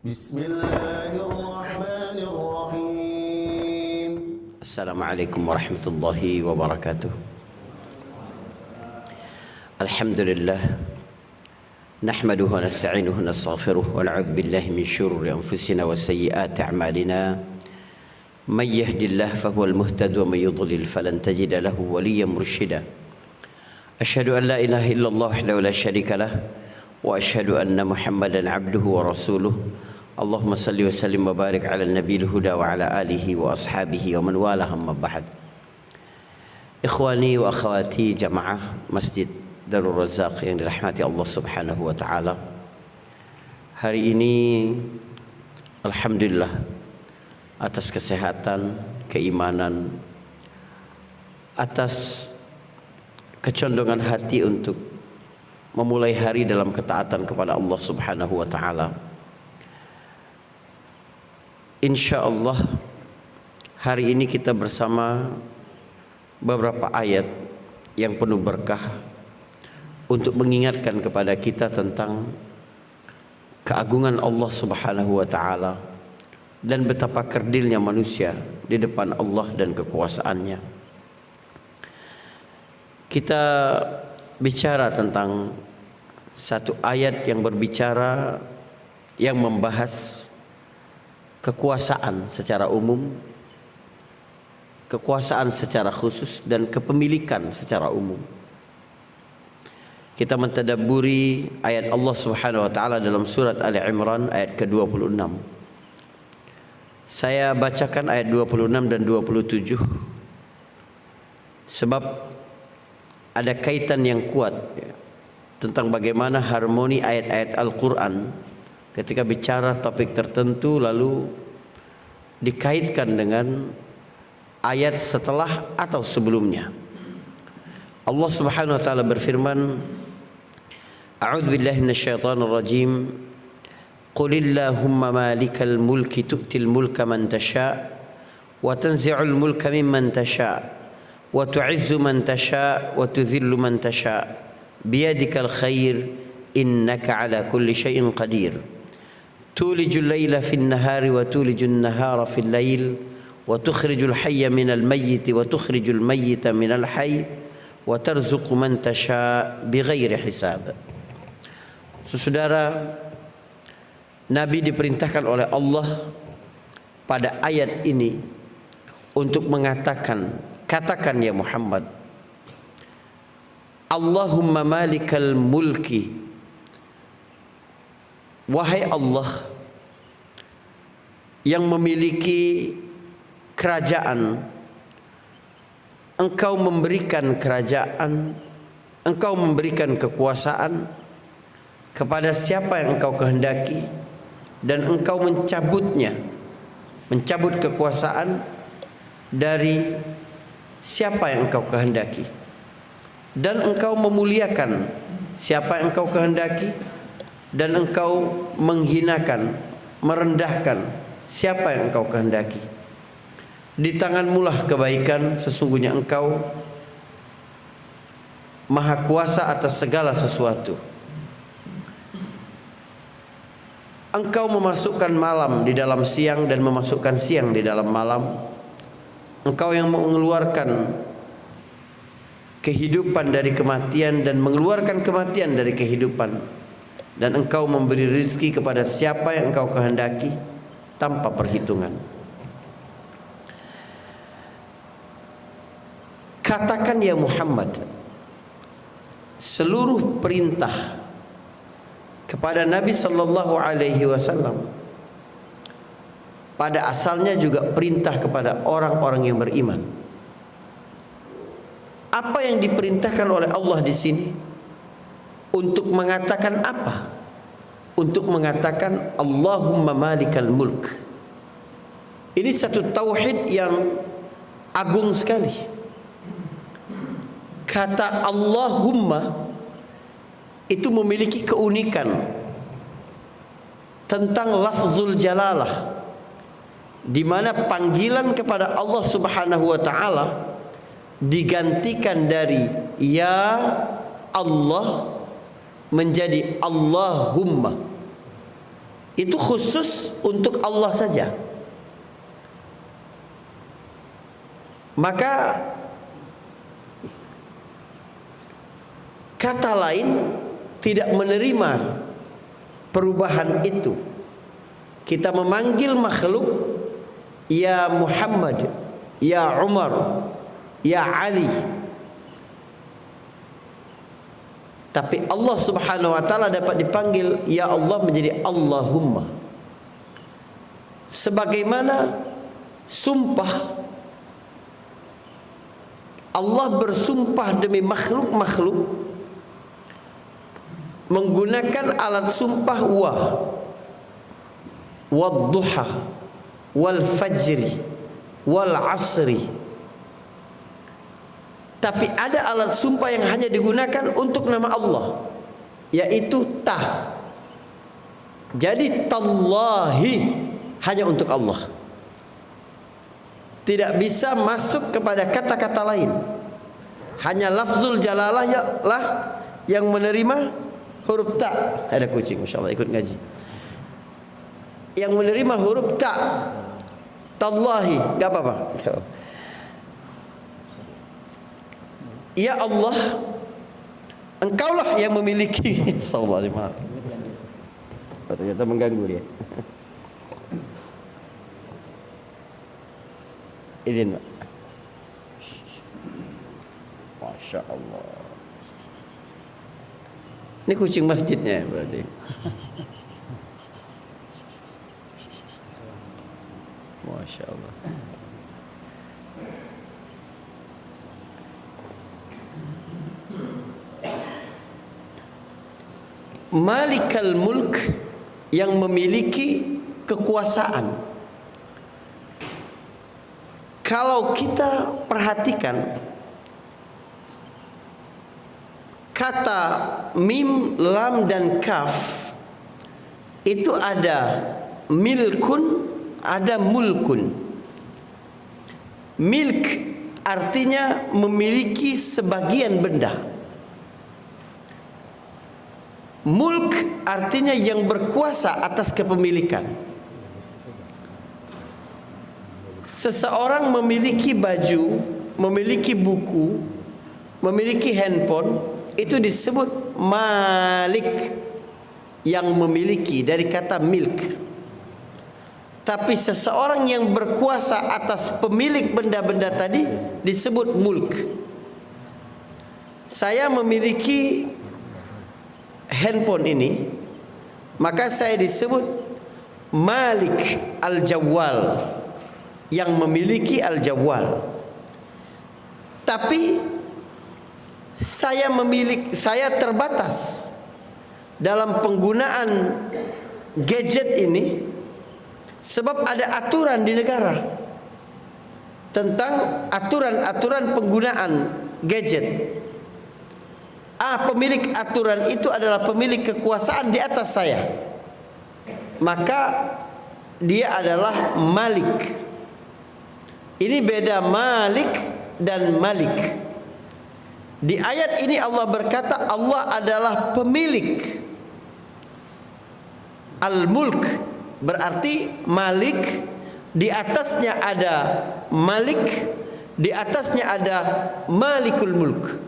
Bismillahirrahmanirrahim. Assalamualaikum warahmatullahi wabarakatuh. Alhamdulillah. Nahmaduhu wa nasta'inuhu wa nastaghfiruh wa na'udzu billahi min syururi anfusina wa sayyiati a'malina. May yahdihillahu fahuwal muhtadi wa may yudlil falan tajida lahu waliyyan mursyida. Asyhadu an la ilaha illallah wahdahu la syarika lah wa asyhadu anna Muhammadan 'abduhu wa rasuluh. Allahumma salli wa sallim wa barik ala nabiyil huda wa ala alihi wa ashabihi wa man walah, amma ba'd. Ikhwani wa akhwati jamaah Masjid Darul Razak yang dirahmati Allah Subhanahu wa taala. Hari ini alhamdulillah atas kesehatan, keimanan, atas kecondongan hati untuk memulai hari dalam ketaatan kepada Allah Subhanahu wa taala. Insya Allah hari ini kita bersama beberapa ayat yang penuh berkah untuk mengingatkan kepada kita tentang keagungan Allah Subhanahu wa taala dan betapa kerdilnya manusia di depan Allah dan kekuasaannya. Kita bicara tentang satu ayat yang berbicara, yang membahas kekuasaan secara umum, kekuasaan secara khusus, dan kepemilikan secara umum. Kita mentadabburi ayat Allah Subhanahu wa taala dalam surat Ali Imran ayat ke-26. Saya bacakan ayat 26 dan 27 sebab ada kaitan yang kuat tentang bagaimana harmoni ayat-ayat Al-Quran ketika bicara topik tertentu lalu dikaitkan dengan ayat setelah atau sebelumnya. Allah Subhanahu wa taala berfirman, A'udzu billahi minasyaitonir rajim. Qulillahumma malikal mulki tu'til mulka man tasha' wa tanzi'ul mulka mimman tasha' wa tu'izzu man tasha' wa tudhillu man tasha' biyadikal khair innaka 'ala kulli syai'in qadir. Tulijul laila fin nahari wa tulijun nahara fil lail wa tukhrijul hayya minal mayyiti wa tukhrijul mayyita minal hayy wa tarzuqu man tasha' bighairi hisab. Saudara, Nabi diperintahkan oleh Allah pada ayat ini untuk mengatakan, katakan ya Muhammad, Allahumma malikal mulki, wahai Allah yang memiliki kerajaan, Engkau memberikan kerajaan, Engkau memberikan kekuasaan kepada siapa yang Engkau kehendaki, dan Engkau mencabutnya, mencabut kekuasaan dari siapa yang Engkau kehendaki, dan Engkau memuliakan siapa yang Engkau kehendaki, dan Engkau menghinakan, merendahkan siapa yang Engkau kehendaki. Di tanganmu lah kebaikan, sesungguhnya Engkau Maha Kuasa atas segala sesuatu. Engkau memasukkan malam di dalam siang dan memasukkan siang di dalam malam. Engkau yang mengeluarkan kehidupan dari kematian dan mengeluarkan kematian dari kehidupan. Dan Engkau memberi rezeki kepada siapa yang Engkau kehendaki tanpa perhitungan. Katakan ya Muhammad, seluruh perintah kepada Nabi sallallahu alaihi wasallam pada asalnya juga perintah kepada orang-orang yang beriman. Apa yang diperintahkan oleh Allah di sini? Untuk mengatakan apa? Untuk mengatakan Allahumma malikal mulk. Ini satu tauhid yang agung sekali. Kata Allahumma itu memiliki keunikan tentang lafzul jalalah, di mana panggilan kepada Allah Subhanahu wa taala digantikan dari ya Allah menjadi Allahumma. itu khusus untuk Allah saja. Maka kata lain tidak menerima perubahan itu. Kita memanggil makhluk ya Muhammad, ya Umar, ya Ali. Tapi Allah Subhanahu wa taala dapat dipanggil ya Allah menjadi Allahumma. Sebagaimana sumpah Allah bersumpah demi makhluk-makhluk menggunakan alat sumpah wadduha, wal fajri, wal asri. Tapi ada alat sumpah yang hanya digunakan untuk nama Allah, yaitu ta. Jadi tallahi hanya untuk Allah, tidak bisa masuk kepada kata-kata lain. Hanya lafzul jalalah lah yang menerima huruf ta. Ada kucing, masya Allah, ikut ngaji. Yang menerima huruf ta, tallahi, gak apa-apa. Ya Allah, Engkaulah yang memiliki. Sallallahu alaihi wasallam. Ternyata mengganggu dia. Izin, Pak. Masya Allah. Ini kucing masjidnya berarti. Masya Allah. Malikal mulk, yang memiliki kekuasaan. Kalau kita perhatikan kata mim, lam dan kaf, itu ada milkun, ada mulkun. Milk artinya memiliki sebagian benda. Mulk artinya yang berkuasa atas kepemilikan. Seseorang memiliki baju, memiliki buku, memiliki handphone, itu disebut malik, yang memiliki, dari kata milk. Tapi seseorang yang berkuasa atas pemilik benda-benda tadi disebut mulk. Saya memiliki handphone ini, maka saya disebut Malik Al-Jawwal, yang memiliki Al-Jawwal. Tapi saya terbatas dalam penggunaan gadget ini, sebab ada aturan di negara tentang aturan-aturan penggunaan gadget. Pemilik aturan itu adalah pemilik kekuasaan di atas saya, maka dia adalah Malik. Ini beda Malik dan Malik. Di ayat ini Allah berkata Allah adalah pemilik. Al-Mulk berarti Malik, di atasnya ada Malik, di atasnya ada Malikul Mulk.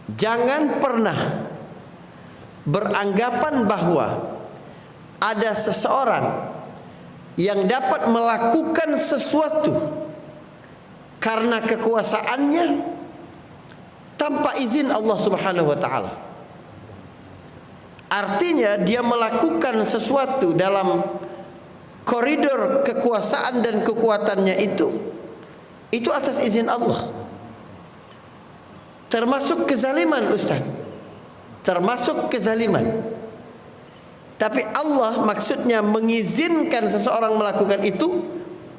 Jangan pernah beranggapan bahwa ada seseorang yang dapat melakukan sesuatu karena kekuasaannya tanpa izin Allah Subhanahu wa taala. Artinya dia melakukan sesuatu dalam koridor kekuasaan dan kekuatannya itu atas izin Allah. Termasuk kezaliman, Ustaz. Termasuk kezaliman. Tapi Allah maksudnya mengizinkan seseorang melakukan itu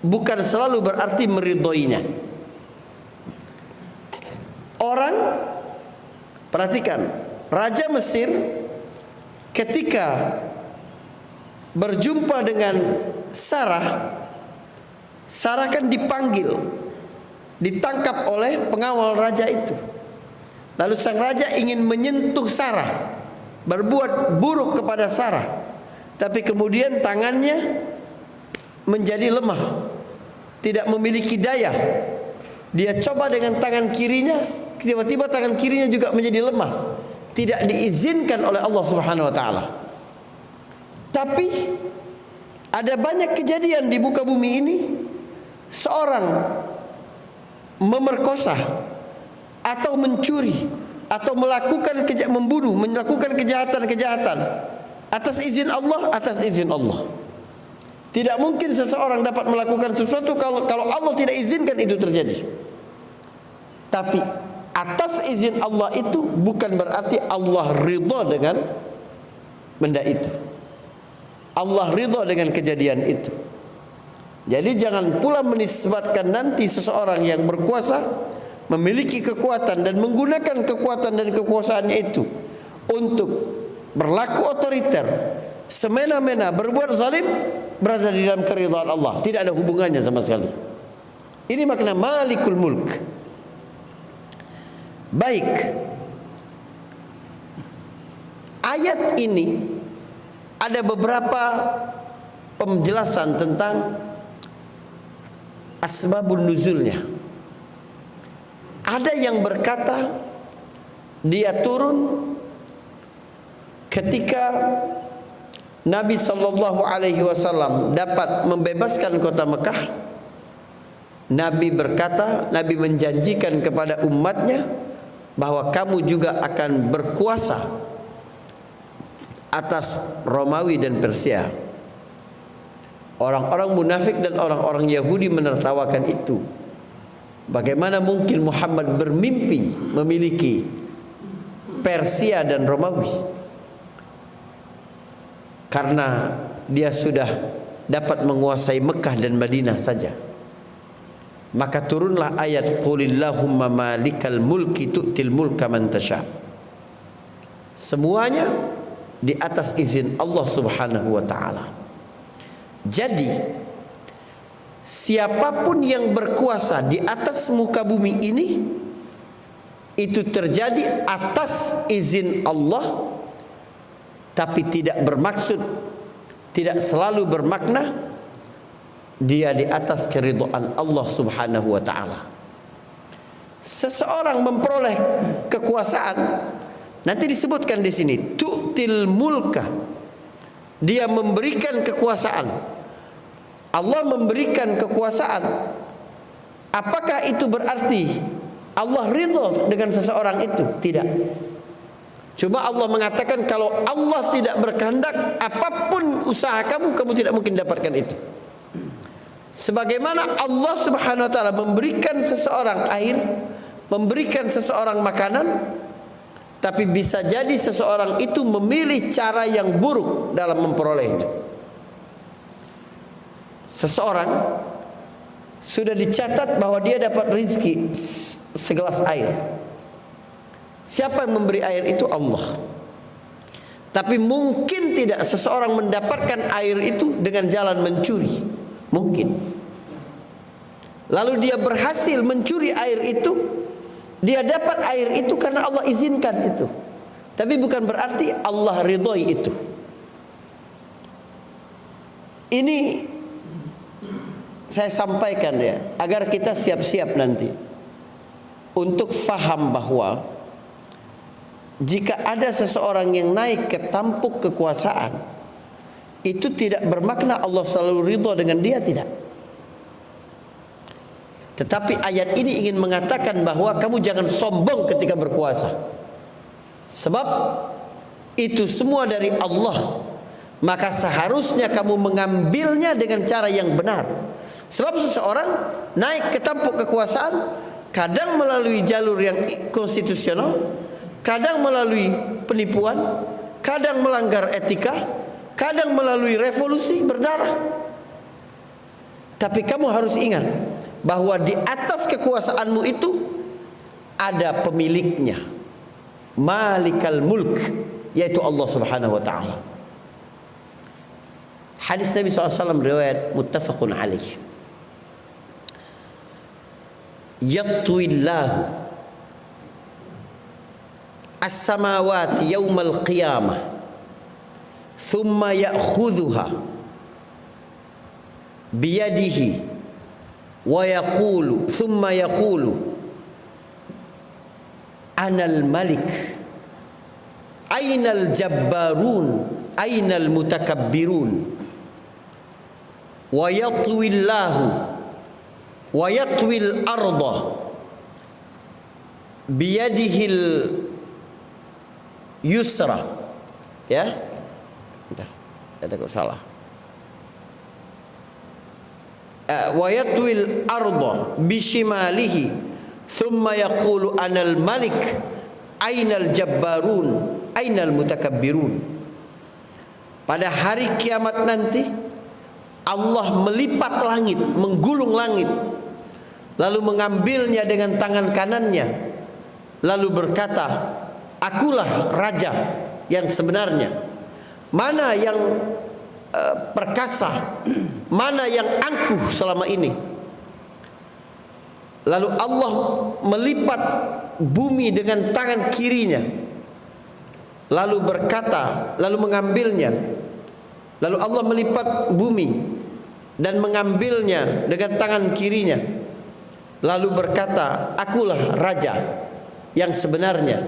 bukan selalu berarti meridhoinya. Orang, perhatikan, Raja Mesir ketika berjumpa dengan Sarah kan dipanggil, ditangkap oleh pengawal raja itu. Lalu sang raja ingin menyentuh Sarah berbuat buruk kepada Sarah, tapi kemudian tangannya menjadi lemah, tidak memiliki daya. Dia coba dengan tangan kirinya, tiba-tiba tangan kirinya juga menjadi lemah, tidak diizinkan oleh Allah Subhanahu wa taala. Tapi ada banyak kejadian di muka bumi ini, seorang memerkosa atau mencuri atau melakukan melakukan kejahatan atas izin Allah. Tidak mungkin seseorang dapat melakukan sesuatu kalau Allah tidak izinkan itu terjadi. Tapi atas izin Allah itu bukan berarti Allah ridha dengan benda itu. Allah ridha dengan kejadian itu. Jadi jangan pula menisbatkan nanti seseorang yang berkuasa, memiliki kekuatan dan menggunakan kekuatan dan kekuasaannya itu untuk berlaku otoriter, semena-mena, berbuat zalim, berada di dalam keridhaan Allah. Tidak ada hubungannya sama sekali. Ini makna Malikul Mulk. Baik, ayat ini ada beberapa penjelasan tentang asbabun nuzulnya. Ada yang berkata dia turun ketika Nabi sallallahu alaihi wasallam dapat membebaskan kota Mekah. Nabi berkata, Nabi menjanjikan kepada umatnya bahwa kamu juga akan berkuasa atas Romawi dan Persia. Orang-orang munafik dan orang-orang Yahudi menertawakan itu. Bagaimana mungkin Muhammad bermimpi memiliki Persia dan Romawi? Karena dia sudah dapat menguasai Mekah dan Madinah saja. Maka turunlah ayat qulillahumma malikal mulki tu'til mulka man tasha. Semuanya di atas izin Allah Subhanahu wa taala. Jadi siapapun yang berkuasa di atas muka bumi ini itu terjadi atas izin Allah, tapi tidak bermaksud, tidak selalu bermakna dia di atas keridhaan Allah Subhanahu wa taala. Seseorang memperoleh kekuasaan, nanti disebutkan di sini tu'til mulka, dia memberikan kekuasaan. Allah memberikan kekuasaan. Apakah itu berarti Allah ridha dengan seseorang itu? Tidak. Cuma Allah mengatakan kalau Allah tidak berkehendak, apapun usaha kamu tidak mungkin dapatkan itu. Sebagaimana Allah Subhanahu wa taala memberikan seseorang air, memberikan seseorang makanan, tapi bisa jadi seseorang itu memilih cara yang buruk dalam memperolehnya. Seseorang sudah dicatat bahwa dia dapat rezeki segelas air. Siapa yang memberi air itu? Allah. Tapi mungkin tidak seseorang mendapatkan air itu dengan jalan mencuri. Mungkin. Lalu dia berhasil mencuri air itu, dia dapat air itu karena Allah izinkan itu. Tapi bukan berarti Allah ridhoi itu. Ini saya sampaikan ya, agar kita siap-siap nanti untuk faham bahwa jika ada seseorang yang naik ke tampuk kekuasaan, itu tidak bermakna Allah selalu ridha dengan dia, tidak. Tetapi ayat ini ingin mengatakan bahwa kamu jangan sombong ketika berkuasa. Sebab itu semua dari Allah. Maka seharusnya kamu mengambilnya dengan cara yang benar. Sebab seseorang naik ke tampuk kekuasaan, kadang melalui jalur yang konstitusional, kadang melalui penipuan, kadang melanggar etika, kadang melalui revolusi berdarah. Tapi kamu harus ingat bahwa di atas kekuasaanmu itu ada pemiliknya, Malikal Mulk, yaitu Allah Subhanahu wa taala. Hadis Nabi SAW riwayat muttafaqun alaih. Yatwillahu as-samawati yaumal qiyamah thumma ya'khudhuha biyadihi wa yaqulu thumma yaqulu anal malik ainal jabbarun ainal mutakabbirun wa yatwillahu wa yatwil arda biyadihil yusra. Ya, bentar, saya takut salah. Wa yatwil arda bishimalihi thumma yaqulu anal malik ainal jabbarun ainal mutakabbirun. Pada hari kiamat nanti Allah melipat langit, menggulung langit, lalu mengambilnya dengan tangan kanannya, lalu berkata, akulah raja yang sebenarnya. Mana yang perkasa, mana yang angkuh selama ini. Lalu Allah melipat bumi dengan tangan kirinya, lalu berkata, lalu mengambilnya. Lalu Allah melipat bumi dan mengambilnya dengan tangan kirinya, lalu berkata, akulah raja yang sebenarnya.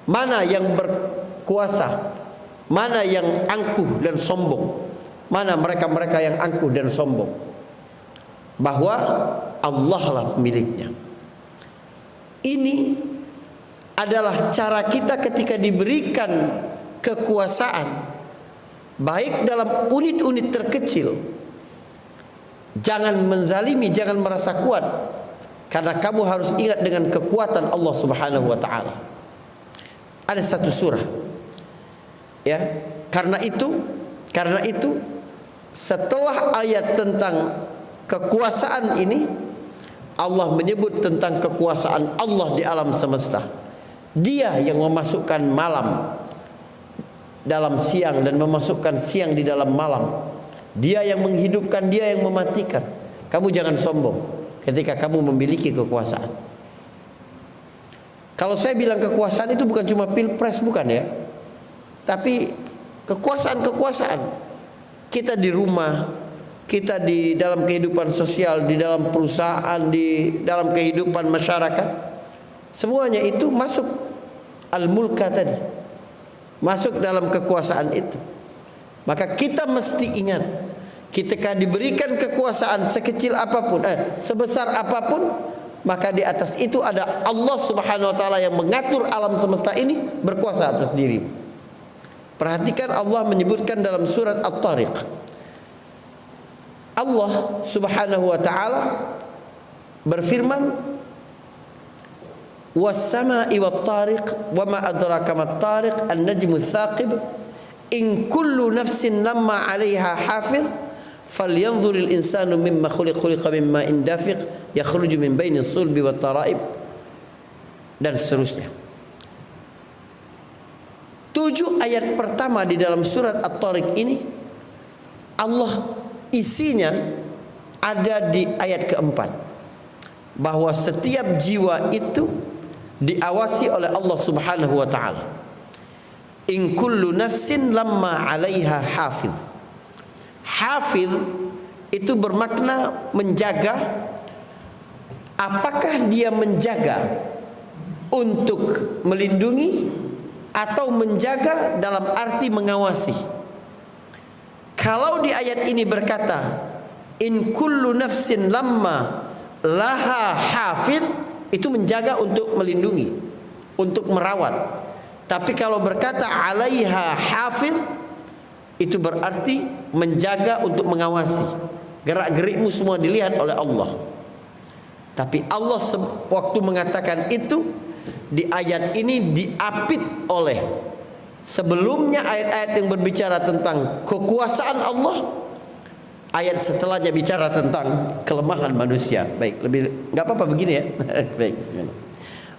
Mana yang berkuasa, mana yang angkuh dan sombong, mana mereka-mereka yang angkuh dan sombong. Bahwa Allah lah pemiliknya. Ini adalah cara kita ketika diberikan kekuasaan, baik dalam unit-unit terkecil. Jangan menzalimi, jangan merasa kuat, karena kamu harus ingat dengan kekuatan Allah Subhanahu wa taala. Ada satu surah, ya, karena itu setelah ayat tentang kekuasaan ini, Allah menyebut tentang kekuasaan Allah di alam semesta. Dia yang memasukkan malam dalam siang dan memasukkan siang di dalam malam. Dia yang menghidupkan, dia yang mematikan. Kamu jangan sombong ketika kamu memiliki kekuasaan. Kalau saya bilang kekuasaan itu bukan cuma pilpres, bukan ya, tapi kekuasaan-kekuasaan. Kita di rumah, kita di dalam kehidupan sosial, di dalam perusahaan, di dalam kehidupan masyarakat, semuanya itu masuk al-mulka tadi, masuk dalam kekuasaan itu. Maka kita mesti ingat, ketika diberikan kekuasaan sekecil apapun, sebesar apapun, maka di atas itu ada Allah Subhanahu wa taala yang mengatur alam semesta ini, berkuasa atas diri. Perhatikan Allah menyebutkan dalam surat At-Tariq. Allah Subhanahu wa taala berfirman, was-samaa'i wat-tariq wa ma adraka mat-tariq an-najmu ats-tsaqib in kullu nafsin lamma 'alaiha hafiz falyanzuril insanu mimma khuliqa mimma indafiq yakhruju min baini sulbi wat tara'ib, dan seterusnya. 7 ayat pertama di dalam surat At-Tariq ini, Allah isinya ada di ayat keempat, bahwa setiap jiwa itu diawasi oleh Allah Subhanahu wa taala. In kullu nafsin lamma 'alaiha hafiz. Hafiz itu bermakna menjaga. Apakah dia menjaga untuk melindungi atau menjaga dalam arti mengawasi? Kalau di ayat ini berkata in kullu nafsin lamma laha hafiz, itu menjaga untuk melindungi, untuk merawat. Tapi kalau berkata 'alaiha hafiz, itu berarti menjaga untuk mengawasi. Gerak-gerikmu semua dilihat oleh Allah. Tapi Allah waktu mengatakan itu, di ayat ini diapit oleh sebelumnya ayat-ayat yang berbicara tentang kekuasaan Allah. Ayat setelahnya bicara tentang kelemahan manusia. Baik, lebih nggak apa-apa begini ya. Baik.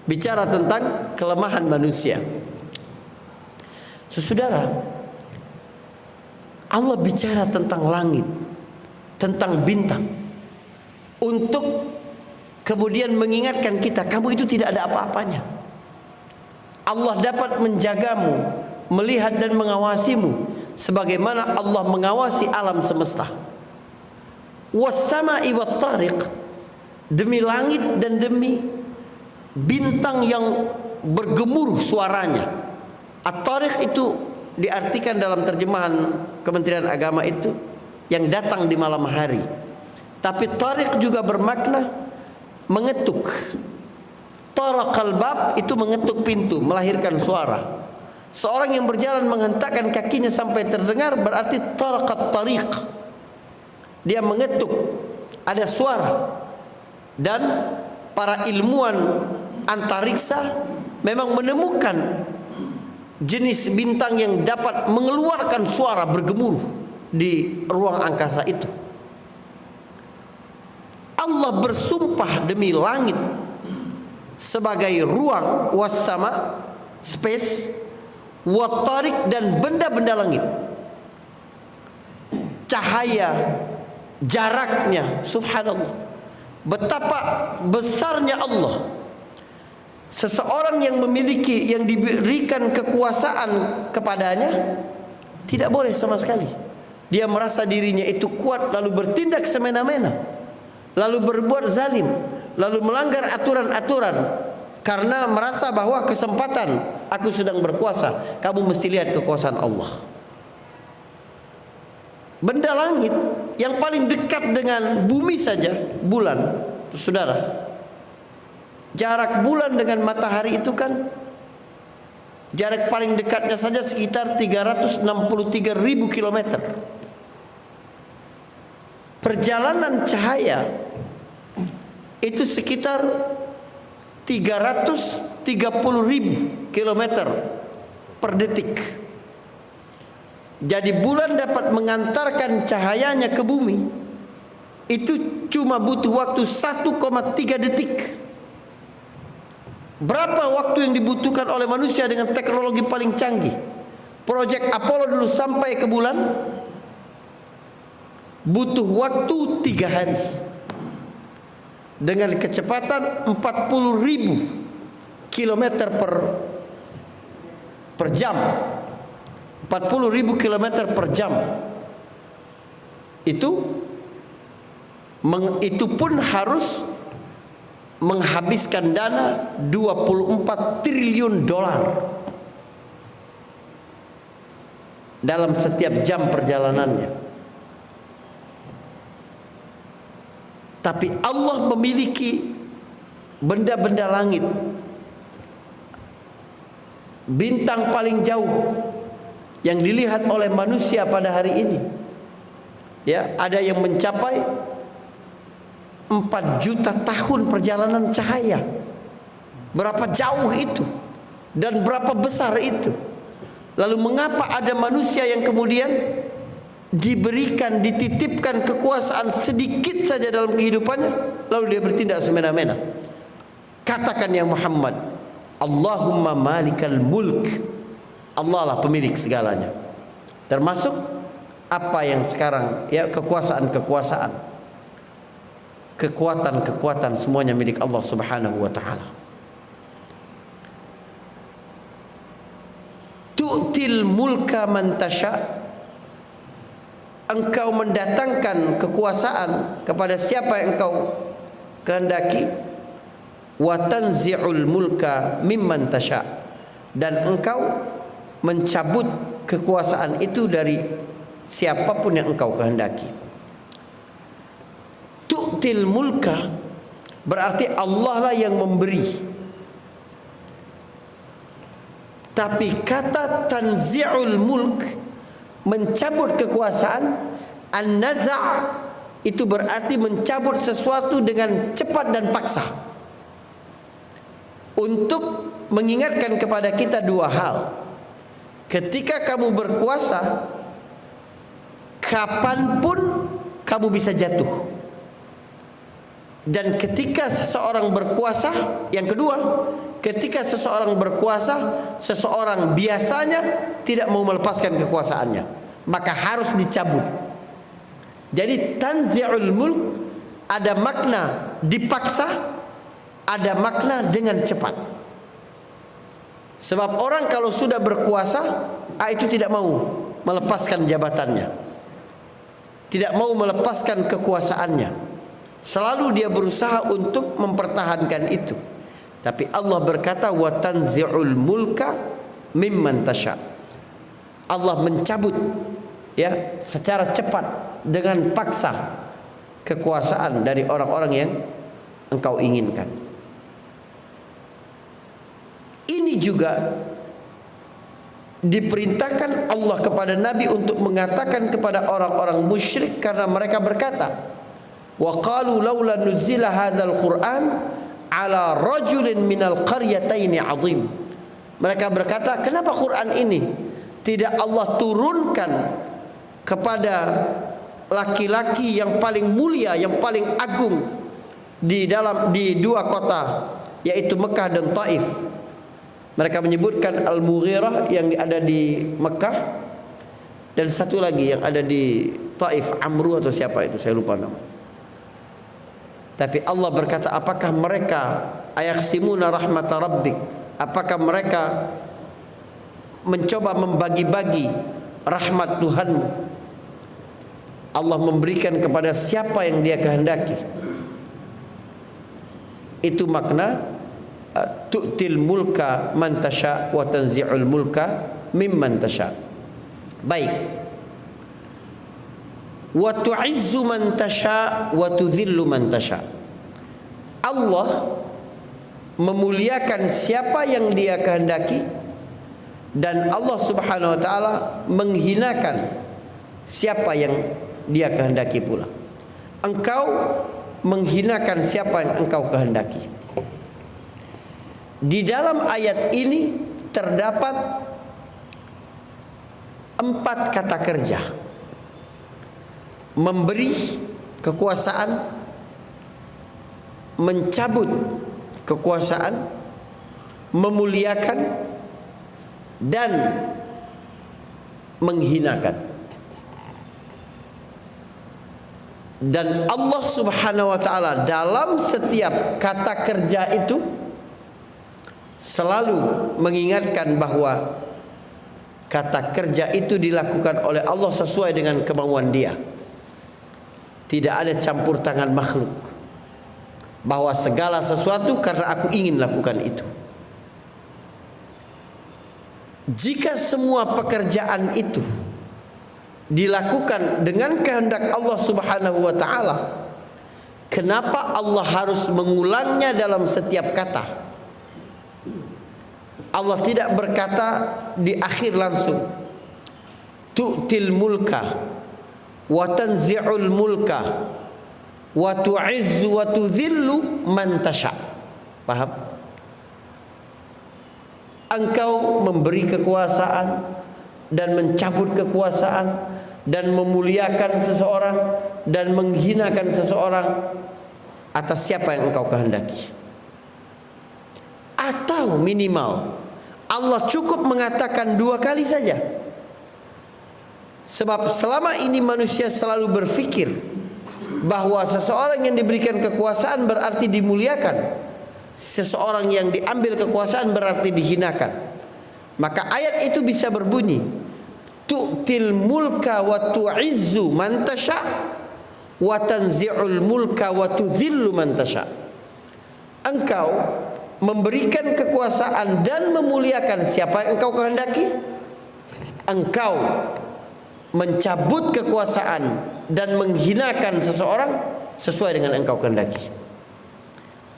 Bicara tentang kelemahan manusia. Saudara, Allah bicara tentang langit, tentang bintang, untuk kemudian mengingatkan kita, kamu itu tidak ada apa-apanya. Allah dapat menjagamu, melihat dan mengawasimu sebagaimana Allah mengawasi alam semesta. Was-sama'i wat-tariq, demi langit dan demi bintang yang bergemuruh suaranya. At-tariq itu diartikan dalam terjemahan Kementerian Agama itu yang datang di malam hari. Tapi tariq juga bermakna mengetuk. Taraqal bab itu mengetuk pintu, melahirkan suara. Seorang yang berjalan menghentakkan kakinya sampai terdengar berarti taraqat tariq. Dia mengetuk, ada suara. Dan para ilmuwan antariksa memang menemukan jenis bintang yang dapat mengeluarkan suara bergemuruh di ruang angkasa itu. Allah bersumpah demi langit sebagai ruang, was-sama, space, wat-tariq, dan benda-benda langit. Cahaya, jaraknya, subhanallah. Betapa besarnya Allah. Seseorang yang memiliki, yang diberikan kekuasaan kepadanya, tidak boleh sama sekali dia merasa dirinya itu kuat lalu bertindak semena-mena, lalu berbuat zalim, lalu melanggar aturan-aturan karena merasa bahwa kesempatan aku sedang berkuasa. Kamu mesti lihat kekuasaan Allah. Benda langit yang paling dekat dengan bumi saja, bulan, saudara. Jarak bulan dengan matahari itu kan jarak paling dekatnya saja sekitar 363.000 kilometer. Perjalanan cahaya itu sekitar 330.000 kilometer per detik. Jadi bulan dapat mengantarkan cahayanya ke bumi itu cuma butuh waktu 1,3 detik. Berapa waktu yang dibutuhkan oleh manusia dengan teknologi paling canggih? Proyek Apollo dulu sampai ke bulan butuh waktu 3 hari dengan kecepatan 40.000 kilometer per jam. 40.000 kilometer per jam. Itu pun harus menghabiskan dana 24 triliun dolar dalam setiap jam perjalanannya. Tapi Allah memiliki benda-benda langit. Bintang paling jauh yang dilihat oleh manusia pada hari ini, ya, ada yang mencapai 4 juta tahun perjalanan cahaya. Berapa jauh itu dan berapa besar itu? Lalu mengapa ada manusia yang kemudian diberikan, dititipkan kekuasaan sedikit saja dalam kehidupannya, lalu dia bertindak semena-mena? Katakan ya Muhammad, Allahumma malikal mulk, Allah lah pemilik segalanya. Termasuk apa yang sekarang, ya, kekuasaan-kekuasaan, kekuatan-kekuatan, semuanya milik Allah Subhanahu wa taala. Tu'til mulka man tasha, engkau mendatangkan kekuasaan kepada siapa yang engkau kehendaki. Wa tanzi'ul mulka mimman tasha, dan engkau mencabut kekuasaan itu dari siapapun yang engkau kehendaki. Tu'til mulka berarti Allah lah yang memberi. Tapi kata tanzi'ul mulk, mencabut kekuasaan, an-naza' itu berarti mencabut sesuatu dengan cepat dan paksa. Untuk mengingatkan kepada kita dua hal. Ketika kamu berkuasa, kapanpun kamu bisa jatuh. Dan ketika seseorang berkuasa, yang kedua, ketika seseorang berkuasa, seseorang biasanya tidak mau melepaskan kekuasaannya, maka harus dicabut. Jadi tanzi'ul mulk ada makna dipaksa, ada makna dengan cepat. Sebab orang kalau sudah berkuasa, itu tidak mau melepaskan jabatannya, tidak mau melepaskan kekuasaannya. Selalu dia berusaha untuk mempertahankan itu. Tapi Allah berkata, wa tanzi'ul mulka mimman tasha. Allah mencabut ya secara cepat dengan paksa kekuasaan dari orang-orang yang engkau inginkan. Ini juga diperintahkan Allah kepada Nabi untuk mengatakan kepada orang-orang musyrik, karena mereka berkata, wa qalu laula nuzila hadzal Qur'an ala rajulin minal qaryataini 'azim. Mereka berkata, kenapa Quran ini tidak Allah turunkan kepada laki-laki yang paling mulia, yang paling agung di dua kota, yaitu Mekah dan Taif. Mereka menyebutkan Al-Mughirah yang ada di Mekah, dan satu lagi yang ada di Taif, Amru atau siapa itu, saya lupa nama. Tapi Allah berkata, apakah mereka ayaqsimuna rahmata rabbik? Apakah mereka mencoba membagi-bagi rahmat Tuhanmu? Allah memberikan kepada siapa yang Dia kehendaki. Itu makna tu'til mulka man tasha wa tanzi'ul mulka mimman tasha. Baik. Wa tu'izzu man tasha wa tudhillu man tasha. Allah memuliakan siapa yang Dia kehendaki, dan Allah Subhanahu wa taala menghinakan siapa yang Dia kehendaki pula. Engkau menghinakan siapa yang engkau kehendaki. Di dalam ayat ini terdapat 4 kata kerja: memberi kekuasaan, mencabut kekuasaan, memuliakan, dan menghinakan. Dan Allah Subhanahu wa taala dalam setiap kata kerja itu selalu mengingatkan bahwa kata kerja itu dilakukan oleh Allah sesuai dengan kemauan Dia. Tidak ada campur tangan makhluk, bahwa segala sesuatu karena aku ingin lakukan itu. Jika semua pekerjaan itu dilakukan dengan kehendak Allah Subhanahu wa taala, kenapa Allah harus mengulangnya dalam setiap kata? Allah tidak berkata di akhir langsung, tu'til mulka wa tanzi'ul mulka wa tu'izzu wa tudhillu man tasha. Paham? Engkau memberi kekuasaan dan mencabut kekuasaan, dan memuliakan seseorang dan menghinakan seseorang atas siapa yang engkau kehendaki. Atau minimal Allah cukup mengatakan 2 kali saja. Sebab selama ini manusia selalu berpikir bahwa seseorang yang diberikan kekuasaan berarti dimuliakan, seseorang yang diambil kekuasaan berarti dihinakan. Maka ayat itu bisa berbunyi, tu'til mulka wa tu'izzu man tasha wa tanzi'ul mulka wa tudhillu man tasha. Engkau memberikan kekuasaan dan memuliakan siapa yang engkau kehendaki. Engkau mencabut kekuasaan dan menghinakan seseorang sesuai dengan engkau kehendaki.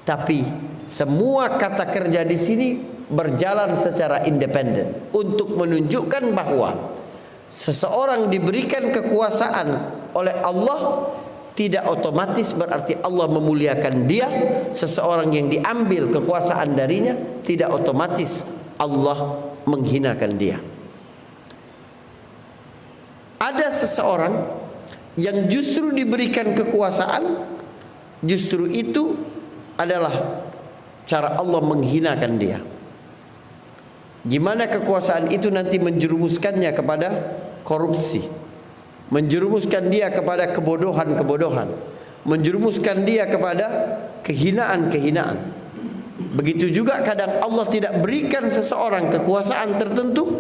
Tapi semua kata kerja di sini berjalan secara independen untuk menunjukkan bahwa seseorang diberikan kekuasaan oleh Allah tidak otomatis berarti Allah memuliakan dia. Seseorang yang diambil kekuasaan darinya tidak otomatis Allah menghinakan dia. Ada seseorang yang justru diberikan kekuasaan, justru itu adalah cara Allah menghinakan dia. Gimana kekuasaan itu nanti menjerumuskannya kepada korupsi, menjerumuskan dia kepada kebodohan-kebodohan, menjerumuskan dia kepada kehinaan-kehinaan. Begitu juga kadang Allah tidak berikan seseorang kekuasaan tertentu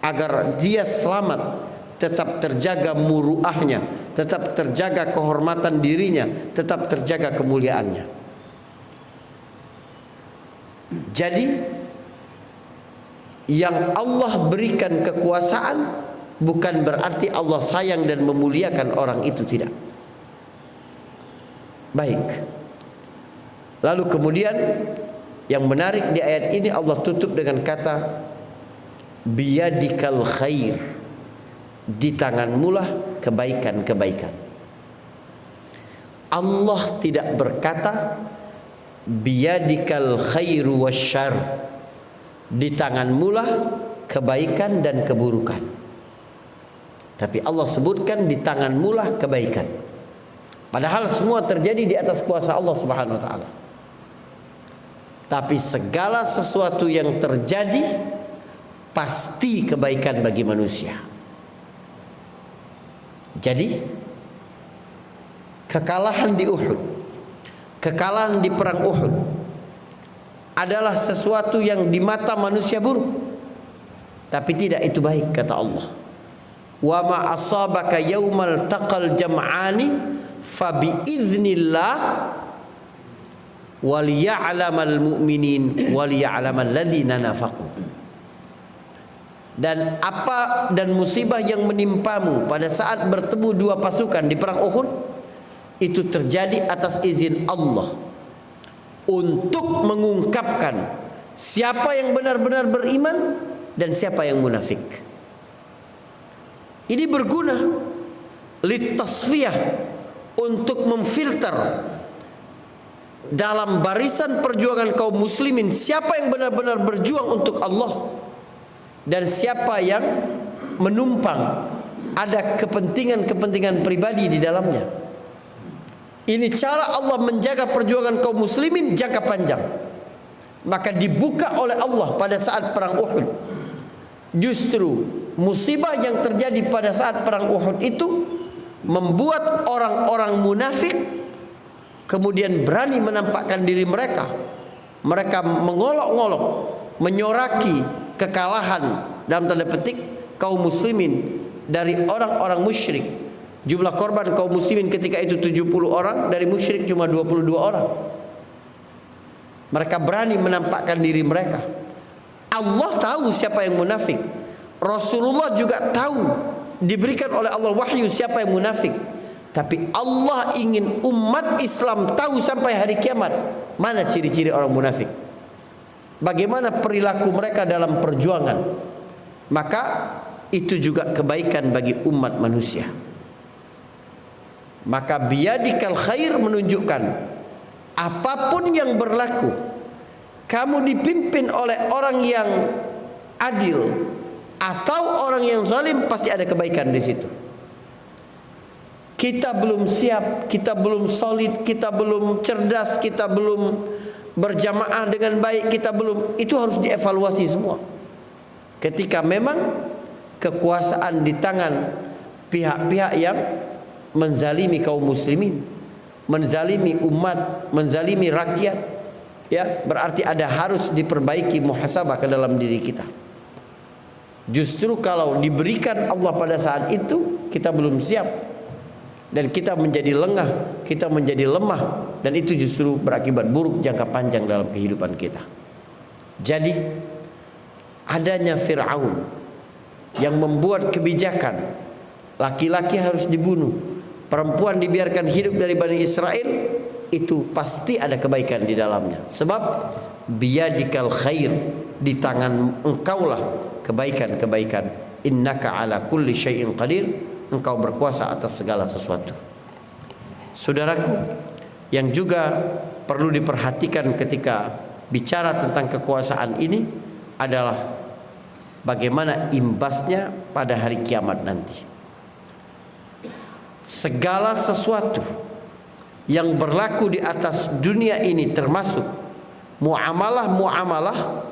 agar dia selamat, tetap terjaga muruahnya, tetap terjaga kehormatan dirinya, tetap terjaga kemuliaannya. Jadi yang Allah berikan kekuasaan bukan berarti Allah sayang dan memuliakan orang itu, tidak. Baik. Lalu kemudian yang menarik di ayat ini Allah tutup dengan kata biyadikal khair, di tanganmulah kebaikan-kebaikan. Allah tidak berkata biyadikal khairu wasyarr, di tanganmulah kebaikan dan keburukan. Tapi Allah sebutkan di tanganmulah kebaikan. Padahal semua terjadi di atas kuasa Allah Subhanahu wa taala. Tapi segala sesuatu yang terjadi pasti kebaikan bagi manusia. Jadi kekalahan di Uhud, kekalahan di perang Uhud adalah sesuatu yang di mata manusia buruk, tapi tidak itu baik, kata Allah. Wa ma asabaka yaumal taqal jam'ani fa bi iznillah wal ya'lamal mu'minin wal ya'lamal ladzina nafaqu. Dan apa dan musibah yang menimpamu pada saat bertemu dua pasukan di perang Uhud itu terjadi atas izin Allah untuk mengungkapkan siapa yang benar-benar beriman dan siapa yang munafik. Ini berguna litasfiyah, untuk memfilter dalam barisan perjuangan kaum muslimin siapa yang benar-benar berjuang untuk Allah dan siapa yang menumpang ada kepentingan-kepentingan pribadi di dalamnya. Ini cara Allah menjaga perjuangan kaum muslimin jangka panjang. Maka dibuka oleh Allah pada saat perang Uhud. Justru musibah yang terjadi pada saat perang Uhud itu membuat orang-orang munafik kemudian berani menampakkan diri mereka. Mereka mengolok-ngolok, menyoraki kekalahan dalam tanda petik kaum muslimin dari orang-orang musyrik. Jumlah korban kaum muslimin ketika itu 70 orang, dari musyrik cuma 22 orang. Mereka berani menampakkan diri mereka. Allah tahu siapa yang munafik. Rasulullah juga tahu, diberikan oleh Allah wahyu siapa yang munafik. Tapi Allah ingin umat Islam tahu sampai hari kiamat mana ciri-ciri orang munafik, bagaimana perilaku mereka dalam perjuangan. Maka itu juga kebaikan bagi umat manusia. Maka biyadikal khair menunjukkan apapun yang berlaku, kamu dipimpin oleh orang yang adil atau orang yang zalim, pasti ada kebaikan di situ. Kita belum siap, kita belum solid, kita belum cerdas, kita belum berjamaah dengan baik, kita belum, itu harus dievaluasi semua. Ketika memang kekuasaan di tangan pihak-pihak yang menzalimi kaum muslimin, menzalimi umat, menzalimi rakyat, ya, berarti ada harus diperbaiki muhasabah ke dalam diri kita. Justru kalau diberikan Allah pada saat itu kita belum siap dan kita menjadi lengah, kita menjadi lemah, dan itu justru berakibat buruk jangka panjang dalam kehidupan kita. Jadi adanya Fir'aun yang membuat kebijakan laki-laki harus dibunuh, perempuan dibiarkan hidup dari Bani Israel, itu pasti ada kebaikan di dalamnya. Sebab biyadikal khair, di tangan engkaulah kebaikan-kebaikan. Innaka ala kulli syai'in qadir, engkau berkuasa atas segala sesuatu. Saudaraku, yang juga perlu diperhatikan ketika bicara tentang kekuasaan ini adalah bagaimana imbasnya pada hari kiamat nanti. Segala sesuatu yang berlaku di atas dunia ini, termasuk muamalah-muamalah,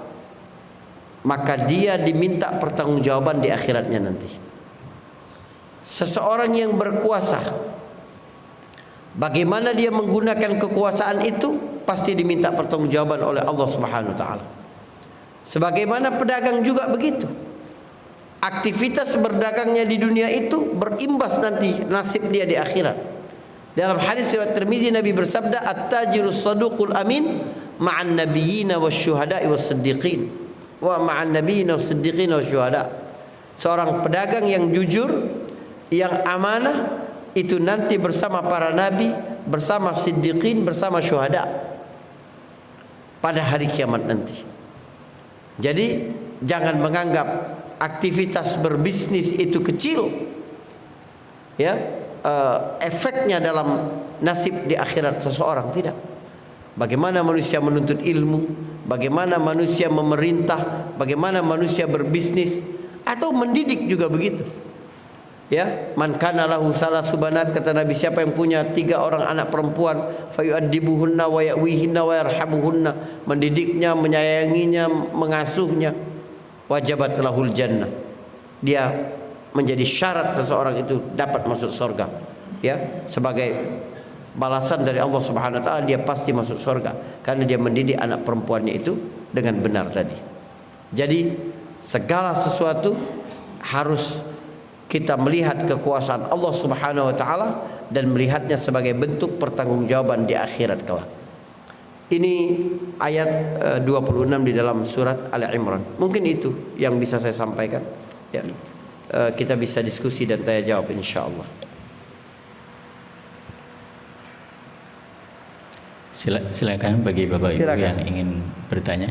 maka dia diminta pertanggungjawaban di akhiratnya nanti. Seseorang yang berkuasa, bagaimana dia menggunakan kekuasaan itu, pasti diminta pertanggungjawaban oleh Allah Subhanahu wa taala. Sebagaimana pedagang juga begitu. Aktivitas berdagangnya di dunia itu berimbas nanti nasib dia di akhirat. Dalam hadis riwayat Tirmizi Nabi bersabda, "At-tajirus saduqul amin ma'an nabiyyin wasyuhada'i was-siddiqin wa ma'an nabiyyin was-siddiqin wasyuhada." Seorang pedagang yang jujur, yang amanah itu nanti bersama para nabi, bersama siddiqin, bersama syuhada pada hari kiamat nanti. Jadi jangan menganggap aktivitas berbisnis itu kecil, ya, efeknya dalam nasib di akhirat seseorang. Tidak. Bagaimana manusia menuntut ilmu, bagaimana manusia memerintah, bagaimana manusia berbisnis atau mendidik juga begitu. Ya, man kana lahu salasu banat, kata Nabi, siapa yang punya 3 orang anak perempuan, fayu'addibuhunna wa ya'wihinna wa yarhamuhunna, mendidiknya, menyayanginya, mengasuhnya, wajabat lahul jannah, dia menjadi syarat seseorang itu dapat masuk surga. Ya, sebagai balasan dari Allah Subhanahu wa taala, dia pasti masuk surga karena dia mendidik anak perempuannya itu dengan benar tadi. Jadi segala sesuatu harus kita melihat kekuasaan Allah Subhanahu wa taala dan melihatnya sebagai bentuk pertanggungjawaban di akhirat kelak. Ini ayat 26 di dalam surat Ali Imran. Mungkin itu yang bisa saya sampaikan. Ya. Kita bisa diskusi dan tanya jawab insyaallah. Silakan bagi Bapak Ibu yang ingin bertanya.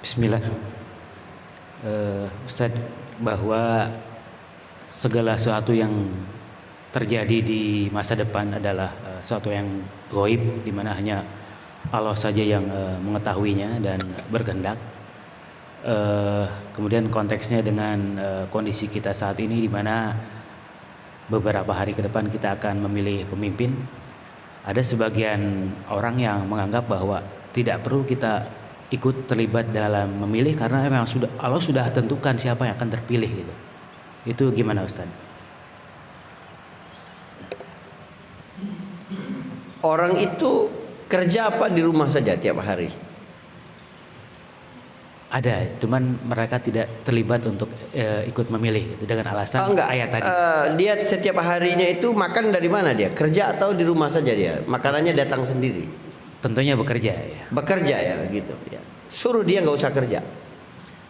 Bismillah. Ustaz, bahwa segala sesuatu yang terjadi di masa depan adalah sesuatu yang gaib, di mana hanya Allah saja yang mengetahuinya dan berkehendak. Kemudian konteksnya dengan kondisi kita saat ini, di mana beberapa hari ke depan kita akan memilih pemimpin. Ada sebagian orang yang menganggap bahwa tidak perlu kita ikut terlibat dalam memilih karena memang Allah sudah tentukan siapa yang akan terpilih gitu. Itu gimana Ustaz? Orang itu kerja apa di rumah saja tiap hari? Ada, cuman mereka tidak terlibat untuk ikut memilih gitu, dengan alasan ayat tadi. Dia setiap harinya itu makan dari mana dia? Kerja atau di rumah saja dia? Makanannya datang sendiri? Tentunya bekerja ya. Bekerja ya gitu ya. Suruh dia nggak usah kerja.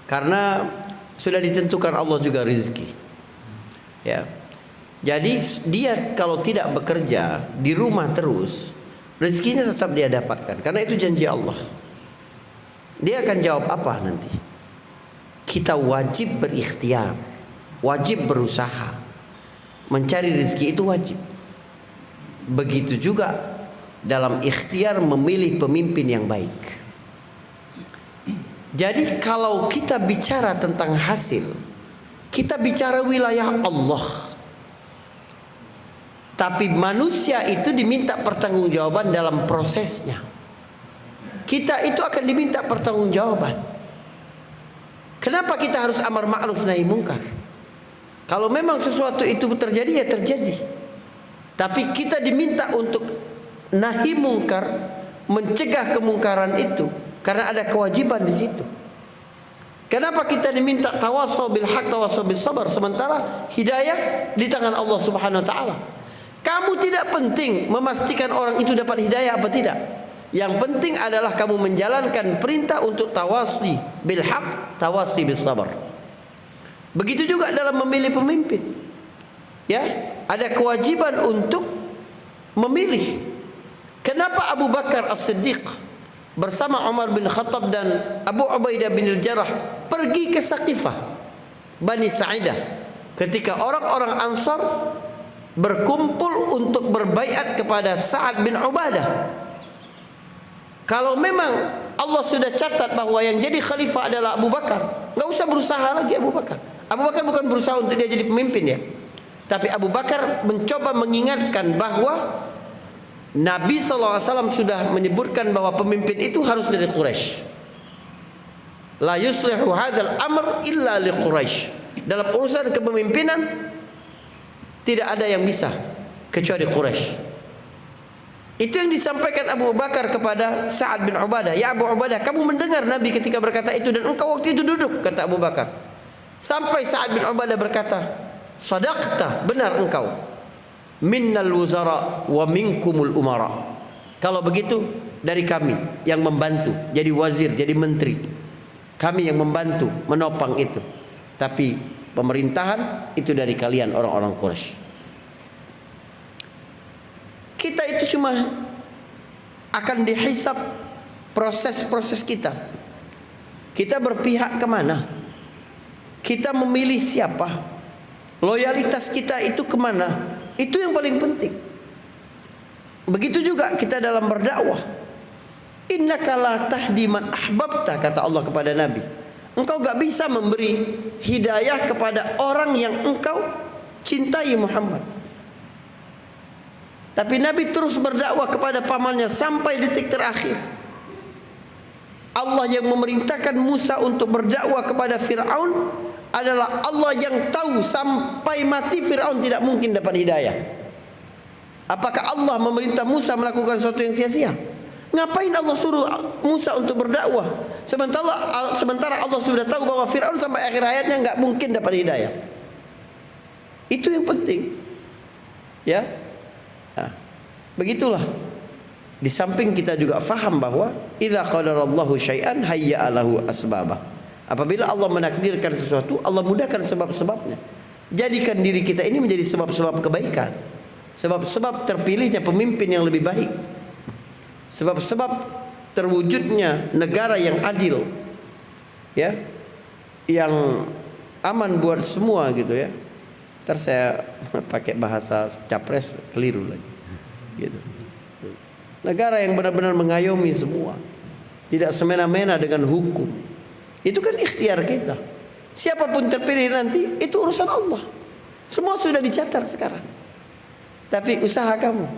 Karena sudah ditentukan Allah juga rezeki. Ya. Jadi dia kalau tidak bekerja di rumah terus, rezekinya tetap dia dapatkan karena itu janji Allah. Dia akan jawab apa nanti? Kita wajib berikhtiar, wajib berusaha. Mencari rezeki itu wajib. Begitu juga dalam ikhtiar memilih pemimpin yang baik. Jadi kalau kita bicara tentang hasil, kita bicara wilayah Allah. Tapi manusia itu diminta pertanggungjawaban dalam prosesnya. Kita itu akan diminta pertanggungjawaban. Kenapa kita harus amar ma'ruf nahi mungkar? Kalau memang sesuatu itu terjadi, ya terjadi. Tapi kita diminta untuk nahi mungkar, mencegah kemungkaran itu, karena ada kewajiban di situ. Kenapa kita diminta tawasau bil haq, tawasau bis sabar, sementara hidayah di tangan Allah Subhanahu wa taala? Kamu tidak penting memastikan orang itu dapat hidayah apa tidak. Yang penting adalah kamu menjalankan perintah untuk tawasi bil haq, tawasi bis sabar. Begitu juga dalam memilih pemimpin. Ya, ada kewajiban untuk memilih. Kenapa Abu Bakar As-Siddiq bersama Umar bin Khattab dan Abu Ubaidah bin Al-Jarrah pergi ke Saqifah Bani Sa'idah ketika orang-orang Ansar berkumpul untuk berbaiat kepada Sa'ad bin Ubadah? Kalau memang Allah sudah catat bahwa yang jadi khalifah adalah Abu Bakar, nggak usah berusaha lagi Abu Bakar. Abu Bakar bukan berusaha untuk dia jadi pemimpin ya, tapi Abu Bakar mencoba mengingatkan bahwa Nabi SAW sudah menyebutkan bahwa pemimpin itu harus dari Quraisy. La yuslihu hadzal amr illa li Quraisy. Dalam urusan kepemimpinan Tidak ada yang bisa kecuali Quraisy. Itu yang disampaikan Abu Bakar kepada Sa'ad bin Ubadah. Ya Abu Ubadah, kamu mendengar Nabi ketika berkata itu dan engkau waktu itu duduk, kata Abu Bakar. Sampai Sa'ad bin Ubadah berkata, sadaqta, benar engkau. Minnal wuzara wa minkumul umara. Kalau begitu dari kami yang membantu jadi wazir, jadi menteri. Kami yang membantu menopang itu. Tapi pemerintahan itu dari kalian orang-orang Quraisy. Kita itu cuma akan dihisab proses-proses kita. Kita berpihak kemana? Kita memilih siapa? Loyalitas kita itu kemana? Itu yang paling penting. Begitu juga kita dalam berdakwah. Innaka la tahdi man ahbabta, kata Allah kepada Nabi. Engkau gak bisa memberi hidayah kepada orang yang engkau cintai, Muhammad. Tapi Nabi terus berdakwah kepada pamannya sampai detik terakhir. Allah yang memerintahkan Musa untuk berdakwah kepada Fir'aun adalah Allah yang tahu sampai mati Fir'aun tidak mungkin dapat hidayah. Apakah Allah memerintah Musa melakukan sesuatu yang sia-sia? Ngapain Allah suruh Musa untuk berdakwah? Sementara Allah sudah tahu bahwa Fir'aun sampai akhir hayatnya nggak mungkin dapat hidayah. Itu yang penting. Ya. Nah, begitulah. Di samping kita juga faham bahwa idza qadarallahu syai'an hayya'a lahu asbabah. Apabila Allah menakdirkan sesuatu, Allah mudahkan sebab-sebabnya. Jadikan diri kita ini menjadi sebab-sebab kebaikan. Sebab-sebab terpilihnya pemimpin yang lebih baik. Sebab-sebab terwujudnya negara yang adil. Ya. Yang aman buat semua gitu ya. Ntar saya pakai bahasa capres keliru lagi. Gitu. Negara yang benar-benar mengayomi semua. Tidak semena-mena dengan hukum. Itu kan ikhtiar kita. Siapapun terpilih nanti itu urusan Allah. Semua sudah dicatat sekarang. Tapi usaha kamu.